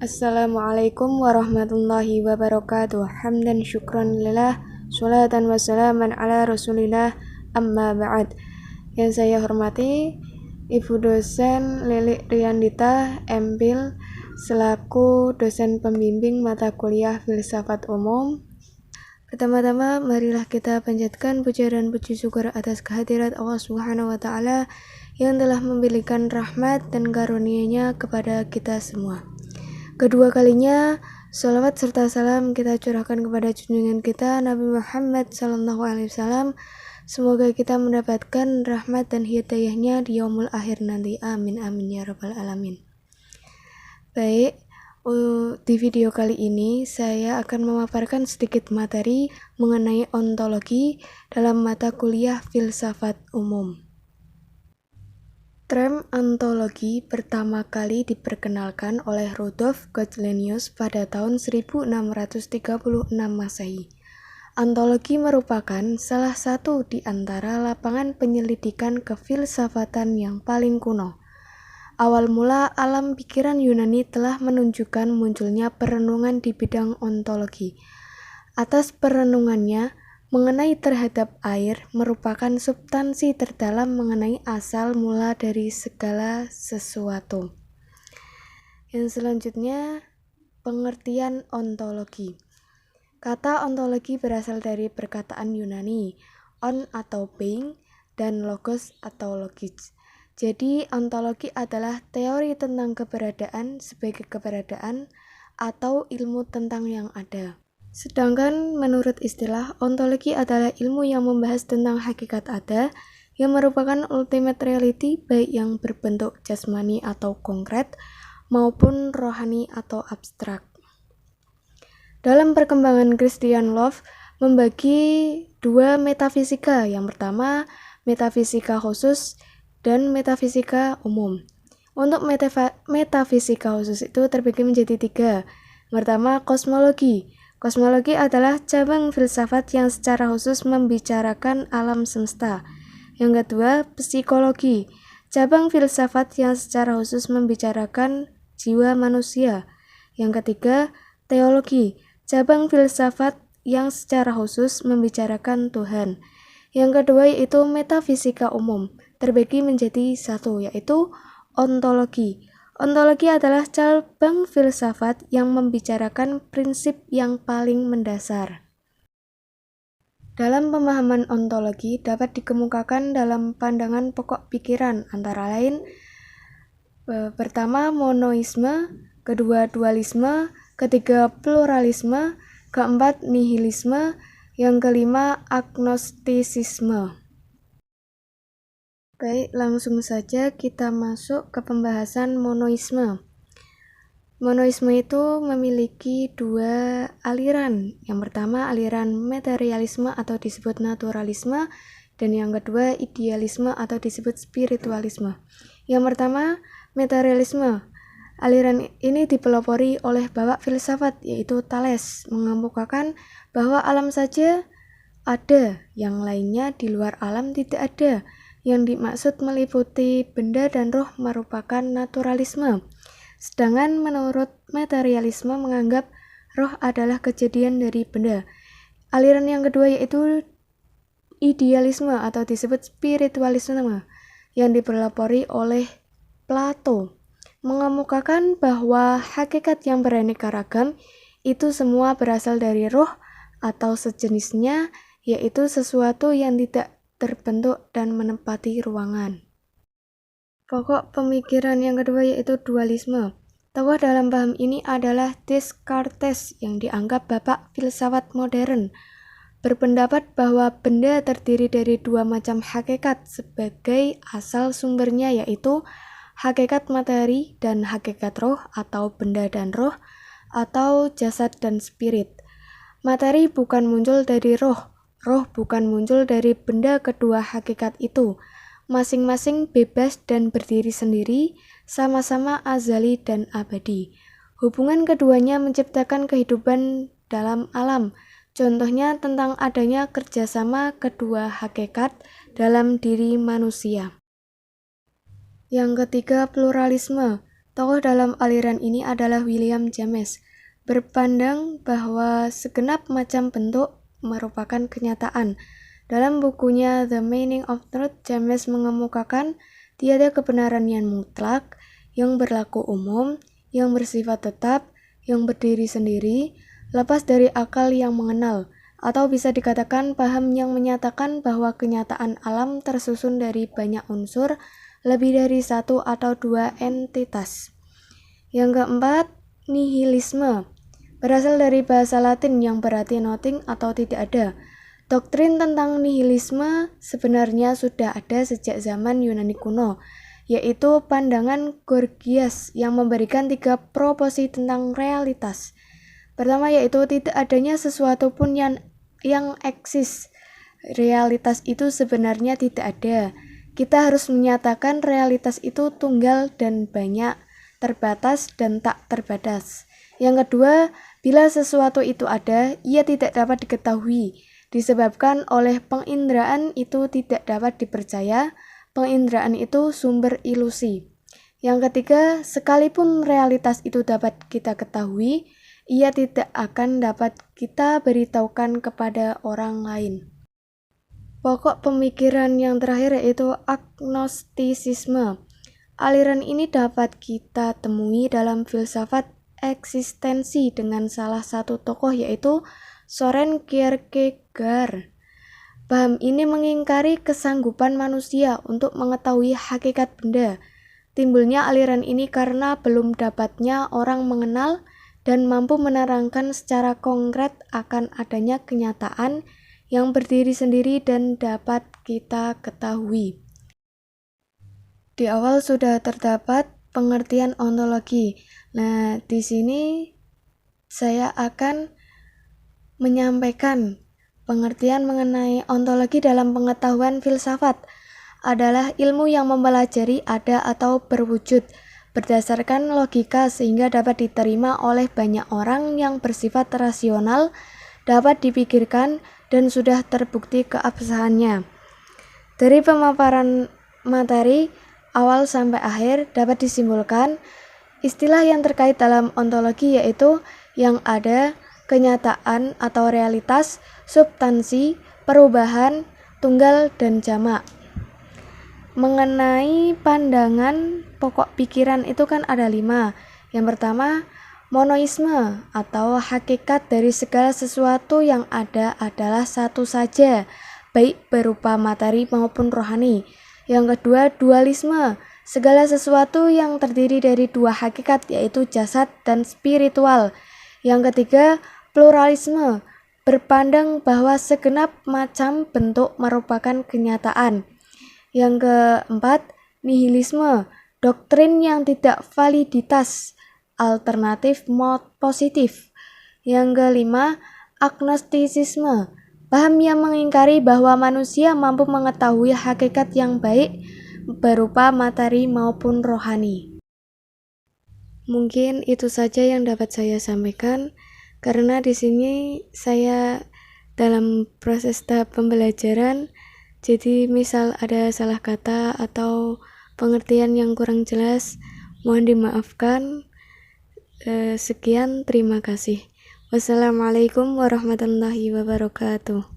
Assalamualaikum warahmatullahi wabarakatuh. Hamdan syukran lillah, sholatan wassalaman ala rasulillah, amma ba'd. Yang saya hormati Ibu dosen Lilik Riyandita, MPhil, selaku dosen pembimbing mata kuliah Filsafat Umum. Pertama-tama, marilah kita panjatkan puja dan puji syukur atas kehadirat Allah Subhanahu wa Ta'ala yang telah memberikan rahmat dan karunia-Nya kepada kita semua. Kedua kalinya, sholawat serta salam kita curahkan kepada junjungan kita Nabi Muhammad SAW. Semoga kita mendapatkan rahmat dan hidayahnya di yaumul akhir nanti. Amin amin ya rabbal alamin. Baik, di video kali ini saya akan memaparkan sedikit materi mengenai ontologi dalam mata kuliah Filsafat Umum. Term ontologi pertama kali diperkenalkan oleh Rudolf Goclenius pada tahun 1636 Masehi. Ontologi merupakan salah satu di antara lapangan penyelidikan kefilsafatan yang paling kuno. Awal mula alam pikiran Yunani telah menunjukkan munculnya perenungan di bidang ontologi. Atas perenungannya, mengenai terhadap air merupakan substansi terdalam mengenai asal mula dari segala sesuatu. Yang selanjutnya, pengertian ontologi. Kata ontologi berasal dari perkataan Yunani, on atau being, dan logos atau logis. Jadi, ontologi adalah teori tentang keberadaan sebagai keberadaan atau ilmu tentang yang ada. Sedangkan menurut istilah, ontologi adalah ilmu yang membahas tentang hakikat ada, yang merupakan ultimate reality baik yang berbentuk jasmani atau konkret, maupun rohani atau abstrak. Dalam perkembangan Christian Love membagi dua metafisika, yang pertama metafisika khusus dan metafisika umum. Untuk metafisika khusus itu terbagi menjadi tiga. Pertama, kosmologi. Kosmologi adalah cabang filsafat yang secara khusus membicarakan alam semesta. Yang kedua, psikologi. Cabang filsafat yang secara khusus membicarakan jiwa manusia. Yang ketiga, teologi. Cabang filsafat yang secara khusus membicarakan Tuhan. Yang kedua yaitu metafisika umum. Terbagi menjadi satu, yaitu ontologi. Ontologi adalah cabang filsafat yang membicarakan prinsip yang paling mendasar. Dalam pemahaman ontologi dapat dikemukakan dalam pandangan pokok pikiran, antara lain pertama monoisme, kedua dualisme, ketiga pluralisme, keempat nihilisme, yang kelima agnostisisme. Baik, langsung saja kita masuk ke pembahasan monoisme. Monoisme itu memiliki dua aliran. Yang pertama aliran materialisme atau disebut naturalisme, dan yang kedua idealisme atau disebut spiritualisme. Yang pertama materialisme. Aliran ini dipelopori oleh bapak filsafat yaitu Thales, mengemukakan bahwa alam saja ada, yang lainnya di luar alam tidak ada. Yang dimaksud meliputi benda dan roh merupakan naturalisme. Sedangkan menurut materialisme menganggap roh adalah kejadian dari benda. Aliran yang kedua yaitu idealisme atau disebut spiritualisme yang dipelopori oleh Plato, mengemukakan bahwa hakikat yang beraneka ragam itu semua berasal dari roh atau sejenisnya, yaitu sesuatu yang tidak terbentuk dan menempati ruangan. Pokok pemikiran yang kedua yaitu dualisme. Tokoh dalam paham ini adalah Descartes yang dianggap bapak filsafat modern. Berpendapat bahwa benda terdiri dari dua macam hakikat sebagai asal sumbernya, yaitu hakikat materi dan hakikat roh atau benda dan roh atau jasad dan spirit. Materi bukan muncul dari roh, roh bukan muncul dari benda kedua hakikat itu. Masing-masing bebas dan berdiri sendiri, sama-sama azali dan abadi. Hubungan keduanya menciptakan kehidupan dalam alam. Contohnya tentang adanya kerjasama kedua hakikat dalam diri manusia. Yang ketiga, pluralisme. Tokoh dalam aliran ini adalah William James. Berpandang bahwa segenap macam bentuk merupakan kenyataan. Dalam bukunya The Meaning of Truth, James mengemukakan tiada kebenaran yang mutlak, yang berlaku umum, yang bersifat tetap, yang berdiri sendiri, lepas dari akal yang mengenal, atau bisa dikatakan paham yang menyatakan bahwa kenyataan alam tersusun dari banyak unsur, lebih dari satu atau dua entitas. Yang keempat, nihilisme. Berasal dari bahasa Latin yang berarti nothing atau tidak ada. Doktrin tentang nihilisme sebenarnya sudah ada sejak zaman Yunani kuno, yaitu pandangan Gorgias yang memberikan 3 proposi tentang realitas. Pertama yaitu tidak adanya sesuatu pun yang eksis. Realitas itu sebenarnya tidak ada. Kita harus menyatakan realitas itu tunggal dan banyak, terbatas dan tak terbatas. Yang kedua, bila sesuatu itu ada, ia tidak dapat diketahui, disebabkan oleh penginderaan itu tidak dapat dipercaya, penginderaan itu sumber ilusi. Yang ketiga, sekalipun realitas itu dapat kita ketahui, ia tidak akan dapat kita beritahukan kepada orang lain. Pokok pemikiran yang terakhir yaitu agnostisisme. Aliran ini dapat kita temui dalam filsafat eksistensi dengan salah satu tokoh yaitu Søren Kierkegaard. Paham ini mengingkari kesanggupan manusia untuk mengetahui hakikat benda. Timbulnya aliran ini karena belum dapatnya orang mengenal dan mampu menerangkan secara konkret akan adanya kenyataan yang berdiri sendiri dan dapat kita ketahui. Di awal sudah terdapat pengertian ontologi. Nah, di sini saya akan menyampaikan pengertian mengenai ontologi dalam pengetahuan filsafat adalah ilmu yang mempelajari ada atau berwujud berdasarkan logika sehingga dapat diterima oleh banyak orang yang bersifat rasional, dapat dipikirkan, dan sudah terbukti keabsahannya. Dari pemaparan materi awal sampai akhir dapat disimpulkan istilah yang terkait dalam ontologi yaitu yang ada, kenyataan atau realitas, substansi, perubahan, tunggal, dan jamak. Mengenai pandangan pokok pikiran itu kan ada 5. Yang pertama, monoisme atau hakikat dari segala sesuatu yang ada adalah satu saja, baik berupa materi maupun rohani. Yang kedua, dualisme, segala sesuatu yang terdiri dari 2 hakikat yaitu jasad dan spiritual. Yang ketiga, pluralisme, berpandang bahwa segenap macam bentuk merupakan kenyataan. Yang keempat, nihilisme, doktrin yang tidak validitas, alternatif positif. Yang kelima, agnostisisme, paham yang mengingkari bahwa manusia mampu mengetahui hakikat yang baik berupa materi maupun rohani. Mungkin itu saja yang dapat saya sampaikan, karena di sini saya dalam proses tahap pembelajaran, jadi misal ada salah kata atau pengertian yang kurang jelas, mohon dimaafkan. Sekian, terima kasih. Wassalamualaikum warahmatullahi wabarakatuh.